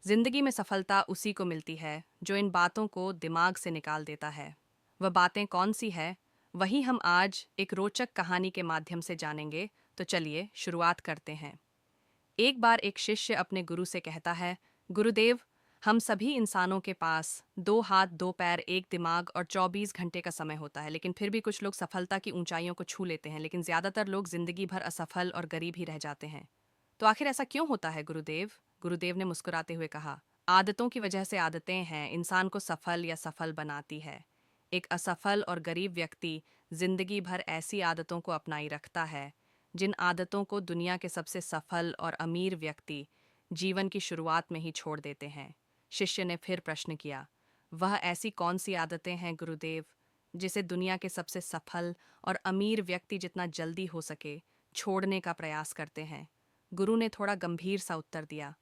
जिंदगी में सफलता उसी को मिलती है जो इन बातों को दिमाग से निकाल देता है। वह बातें कौन सी है, वही हम आज एक रोचक कहानी के माध्यम से जानेंगे। तो चलिए शुरुआत करते हैं। एक बार एक शिष्य अपने गुरु से कहता है, गुरुदेव, हम सभी इंसानों के पास 2 हाथ 2 पैर, एक दिमाग और 24 घंटे का समय होता है, लेकिन फिर भी कुछ लोग सफलता की ऊंचाइयों को छू लेते हैं, लेकिन ज्यादातर लोग जिंदगी भर असफल और गरीब ही रह जाते हैं। तो आखिर ऐसा क्यों होता है गुरुदेव? गुरुदेव ने मुस्कुराते हुए कहा, आदतों की वजह से आदतें हैं इंसान को सफल या सफल बनाती है। एक असफल और गरीब व्यक्ति जिंदगी भर ऐसी आदतों को अपनाई रखता है जिन आदतों को दुनिया के सबसे सफल और अमीर व्यक्ति जीवन की शुरुआत में ही छोड़ देते हैं। शिष्य ने फिर प्रश्न किया, वह ऐसी कौन सी आदतें हैं गुरुदेव जिसे दुनिया के सबसे सफल और अमीर व्यक्ति जितना जल्दी हो सके छोड़ने का प्रयास करते हैं? गुरु ने थोड़ा गंभीर सा उत्तर दिया,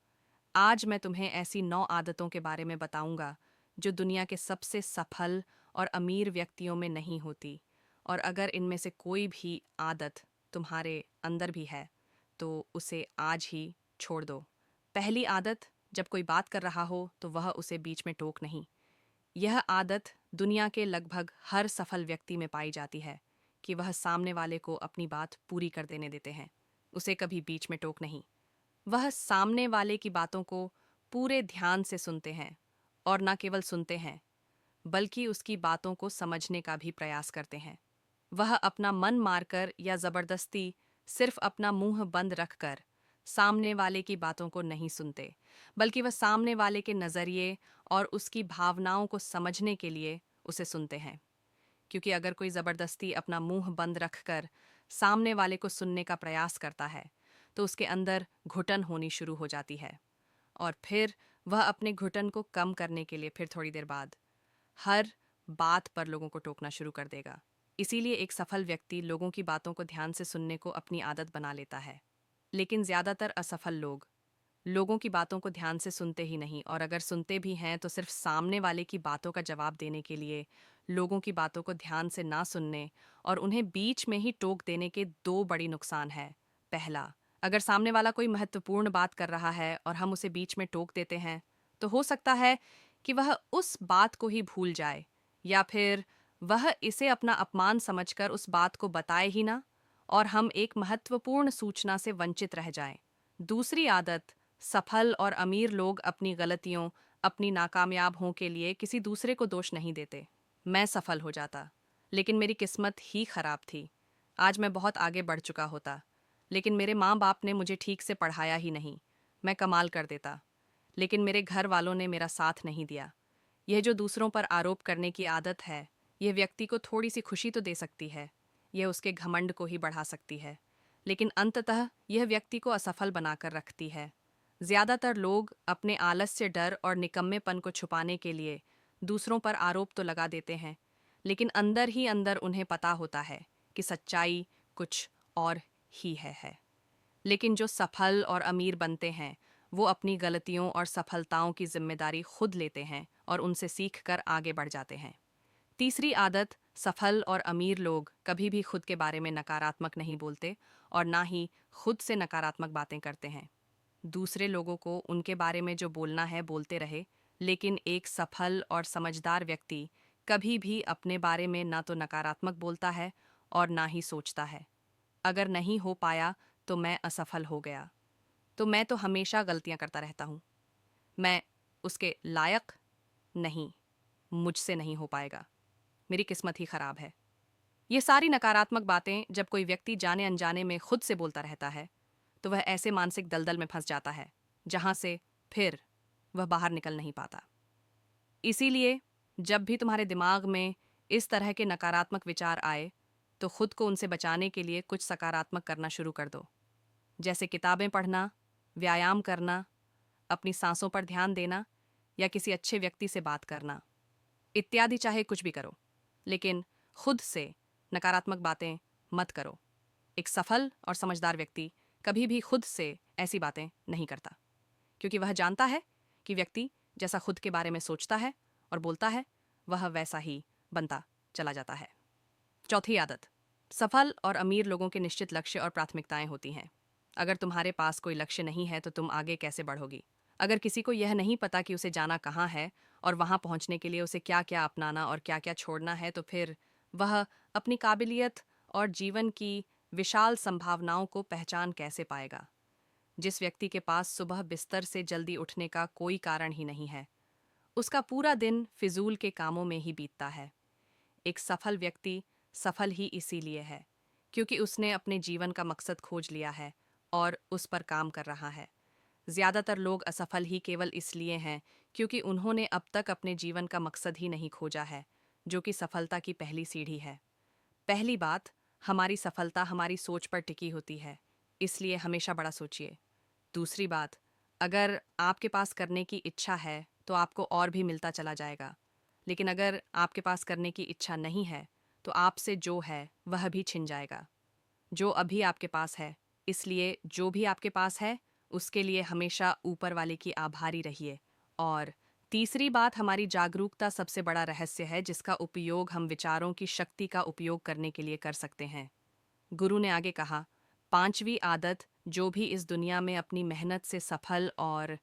आज मैं तुम्हें ऐसी 9 आदतों के बारे में बताऊंगा जो दुनिया के सबसे सफल और अमीर व्यक्तियों में नहीं होती, और अगर इनमें से कोई भी आदत तुम्हारे अंदर भी है तो उसे आज ही छोड़ दो। पहली आदत, जब कोई बात कर रहा हो तो वह उसे बीच में टोक नहीं। यह आदत दुनिया के लगभग हर सफल व्यक्ति में पाई जाती है कि वह सामने वाले को अपनी बात पूरी कर देने देते हैं, उसे कभी बीच में टोक नहीं। वह सामने वाले की बातों को पूरे ध्यान से सुनते हैं, और न केवल सुनते हैं बल्कि उसकी बातों को समझने का भी प्रयास करते हैं। वह अपना मन मारकर या जबरदस्ती सिर्फ अपना मुंह बंद रखकर सामने वाले की बातों को नहीं सुनते, बल्कि वह सामने वाले के नजरिए और उसकी भावनाओं को समझने के लिए उसे सुनते हैं। क्योंकि अगर कोई जबरदस्ती अपना मुंह बंद रखकर सामने वाले को सुनने का प्रयास करता है तो उसके अंदर घुटन होनी शुरू हो जाती है, और फिर वह अपने घुटन को कम करने के लिए फिर थोड़ी देर बाद हर बात पर लोगों को टोकना शुरू कर देगा। इसीलिए एक सफल व्यक्ति लोगों की बातों को ध्यान से सुनने को अपनी आदत बना लेता है। लेकिन ज्यादातर असफल लोग लोगों की बातों को ध्यान से सुनते ही नहीं, और अगर सुनते भी हैं तो सिर्फ सामने वाले की बातों का जवाब देने के लिए। लोगों की बातों को ध्यान से ना सुनने और उन्हें बीच में ही टोक देने के 2 बड़ी नुकसान हैं। पहला, अगर सामने वाला कोई महत्वपूर्ण बात कर रहा है और हम उसे बीच में टोक देते हैं तो हो सकता है कि वह उस बात को ही भूल जाए, या फिर वह इसे अपना अपमान समझकर उस बात को बताए ही ना, और हम एक महत्वपूर्ण सूचना से वंचित रह जाएं। दूसरी आदत, सफल और अमीर लोग अपनी गलतियों, अपनी नाकामयाब हों के लिए किसी दूसरे को दोष नहीं देते। मैं सफल हो जाता, लेकिन मेरी किस्मत ही खराब थी। आज मैं बहुत आगे बढ़ चुका होता, लेकिन मेरे माँ बाप ने मुझे ठीक से पढ़ाया ही नहीं। मैं कमाल कर देता, लेकिन मेरे घर वालों ने मेरा साथ नहीं दिया। यह जो दूसरों पर आरोप करने की आदत है, यह व्यक्ति को थोड़ी सी खुशी तो दे सकती है, यह उसके घमंड को ही बढ़ा सकती है, लेकिन अंततः यह व्यक्ति को असफल बनाकर रखती है। ज्यादातर लोग अपने आलस्य, डर और निकम्मेपन को छुपाने के लिए दूसरों पर आरोप तो लगा देते हैं, लेकिन अंदर ही अंदर उन्हें पता होता है कि सच्चाई कुछ और ही है। लेकिन जो सफल और अमीर बनते हैं वो अपनी गलतियों और सफलताओं की जिम्मेदारी खुद लेते हैं और उनसे सीखकर आगे बढ़ जाते हैं। तीसरी आदत, सफल और अमीर लोग कभी भी खुद के बारे में नकारात्मक नहीं बोलते और ना ही खुद से नकारात्मक बातें करते हैं। दूसरे लोगों को उनके बारे में जो बोलना है बोलते रहे, लेकिन एक सफल और समझदार व्यक्ति कभी भी अपने बारे में ना तो नकारात्मक बोलता है और ना ही सोचता है, अगर नहीं हो पाया तो मैं असफल हो गया, तो मैं तो हमेशा गलतियां करता रहता हूँ, मैं उसके लायक नहीं, मुझसे नहीं हो पाएगा, मेरी किस्मत ही खराब है। ये सारी नकारात्मक बातें जब कोई व्यक्ति जाने अनजाने में खुद से बोलता रहता है तो वह ऐसे मानसिक दलदल में फंस जाता है जहां से फिर वह बाहर निकल नहीं पाता। इसीलिए जब भी तुम्हारे दिमाग में इस तरह के नकारात्मक विचार आए तो खुद को उनसे बचाने के लिए कुछ सकारात्मक करना शुरू कर दो, जैसे किताबें पढ़ना, व्यायाम करना, अपनी सांसों पर ध्यान देना या किसी अच्छे व्यक्ति से बात करना इत्यादि। चाहे कुछ भी करो, लेकिन खुद से नकारात्मक बातें मत करो। एक सफल और समझदार व्यक्ति कभी भी खुद से ऐसी बातें नहीं करता, क्योंकि वह जानता है कि व्यक्ति जैसा खुद के बारे में सोचता है और बोलता है वह वैसा ही बनता चला जाता है। चौथी आदत, सफल और अमीर लोगों के निश्चित लक्ष्य और प्राथमिकताएं होती हैं। अगर तुम्हारे पास कोई लक्ष्य नहीं है तो तुम आगे कैसे बढ़ोगी? अगर किसी को यह नहीं पता कि उसे जाना कहाँ है और वहाँ पहुँचने के लिए उसे क्या क्या अपनाना और क्या क्या छोड़ना है, तो फिर वह अपनी काबिलियत और जीवन की विशाल संभावनाओं को पहचान कैसे पाएगा। जिस व्यक्ति के पास सुबह बिस्तर से जल्दी उठने का कोई कारण ही नहीं है, उसका पूरा दिन फिजूल के कामों में ही बीतता है। एक सफल व्यक्ति सफल ही इसीलिए है क्योंकि उसने अपने जीवन का मकसद खोज लिया है और उस पर काम कर रहा है। ज्यादातर लोग असफल ही केवल इसलिए हैं क्योंकि उन्होंने अब तक अपने जीवन का मकसद ही नहीं खोजा है, जो कि सफलता की पहली सीढ़ी है। पहली बात, हमारी सफलता हमारी सोच पर टिकी होती है, इसलिए हमेशा बड़ा सोचिए। दूसरी बात, अगर आपके पास करने की इच्छा है तो आपको और भी मिलता चला जाएगा, लेकिन अगर आपके पास करने की इच्छा नहीं है तो आपसे जो है वह भी छिन जाएगा। जो अभी आपके पास है, इसलिए जो भी आपके पास है उसके लिए हमेशा ऊपर वाले की आभारी रहिए। और तीसरी बात, हमारी जागरूकता सबसे बड़ा रहस्य है जिसका उपयोग हम विचारों की शक्ति का उपयोग करने के लिए कर सकते हैं। गुरु ने आगे कहा, पांचवी आदत, जो भी इस दुनिया में अपनी मेहनत से सफल और